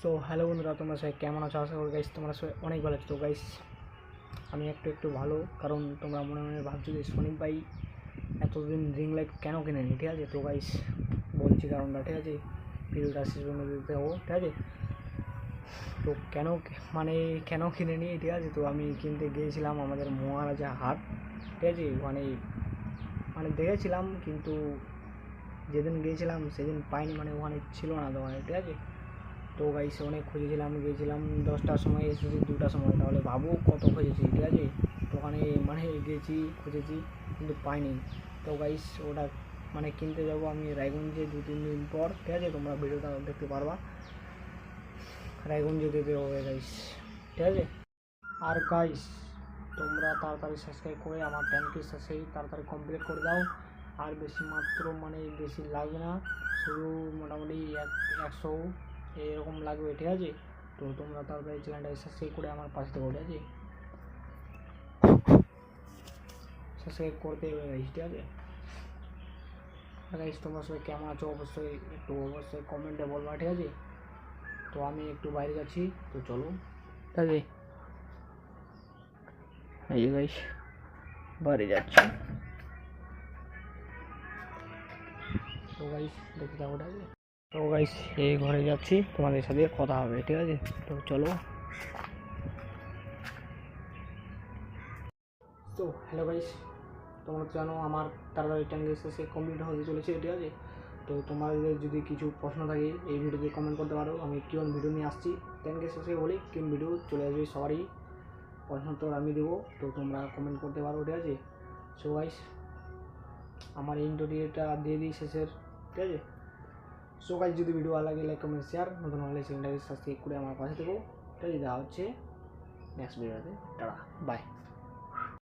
So hello বন্ধুরা, তোমরা সবাই কেমন আছো? আশা করি গাইস তোমরা সবাই অনেক ভালো আছো। তো গাইস আমি একটু ভালো, কারণ তোমরা মনে মনে ভাবছো যে সনিক ভাই এতদিন রিং লাইট কেন কিনেনি, ঠিক আছে? তো গাইস বলছি কারণটা, ঠিক আছে? ভিডিওটা শেষ পর্যন্ত দিতে হবো, ঠিক আছে? তো কেন কিনেনি, ঠিক আছে? তো আমি কিনতে গিয়েছিলাম আমাদের মহারাজা হাট, ঠিক আছে? মানে দেখেছিলাম, কিন্তু যেদিন গিয়েছিলাম সেদিন পাইনি, মানে ওখানে ছিল না দোকানে, ঠিক আছে? তো গাইস অনেক খুঁজেছিলাম, গিয়েছিলাম 10টার সময়, এসেছি 2টার সময়, তাহলে ভাবো কত খুঁজেছি, ঠিক আছে? তো ওখানে গেছি, খুঁজেছি, কিন্তু পাইনি। তো গাইস ওটা কিনতে যাবো আমি রায়গঞ্জে 2-3 দিন পর, ঠিক আছে? তোমরা ভিডিওটা দেখতে পারবা, রায়গঞ্জে যেতে হবে গাইস, ঠিক আছে? আর গাইস তোমরা তাড়াতাড়ি সাবস্ক্রাইব করে আমার 10K সাবস্ক্রাইব তাড়াতাড়ি কমপ্লিট করে দাও। আর বেশি লাগবে না, শুধু মোটামুটি 100 এরকম লাগবে, ঠিক আছে? তো তোমরা তাড়াতাড়ি চ্যানেলটাকে সাবস্ক্রাইব করে আমার পাশে থেকো, ঠিক আছে? সাবস্ক্রাইব করতে হবে গাইস, ঠিক আছে? গাইস তোমরা সবাই কেমন আছো অবশ্যই কমেন্টে বলবা, ঠিক আছে? তো আমি একটু বাইরে যাচ্ছি, তো চলো, ঠিক আছে? এই যে গাইস বাইরে যাচ্ছি, তো গাইস দেখতে থাকো, ঠিক আছে? তো গাইস এই ঘরে যাচ্ছি, তোমাদের সাথে কথা হবে, ঠিক আছে? তো চলো। তো হ্যালো গাইস, তোমরা জানো আমার তাড়াতাড়ি 10K শেষে কমপ্লিট হতে চলেছে, ঠিক আছে? তো তোমাদের যদি কিছু প্রশ্ন থাকে এই ভিডিওতে কমেন্ট করতে পারো, আমি কেমন ভিডিও নিয়ে আসছি 10K শেষে বলে কেমন ভিডিও চলে আসবে, সবারই প্রশ্ন উত্তর আমি দেবো, তো তোমরা কমেন্ট করতে পারো, ঠিক আছে? সো গাইস আমার ইন্টারভিউটা দিয়ে দিই শেষের, ঠিক আছে? সো গাইস যদি ভিডিও ভালো লাগে লাইক কমেন্ট শেয়ার, নতুন হলে চ্যানেলটাকে সাবস্ক্রাইব করে আমার পাশে থেকো, ঠিক আছে? দেখা হচ্ছে নেক্সট ভিডিওতে, টাটা, বাই।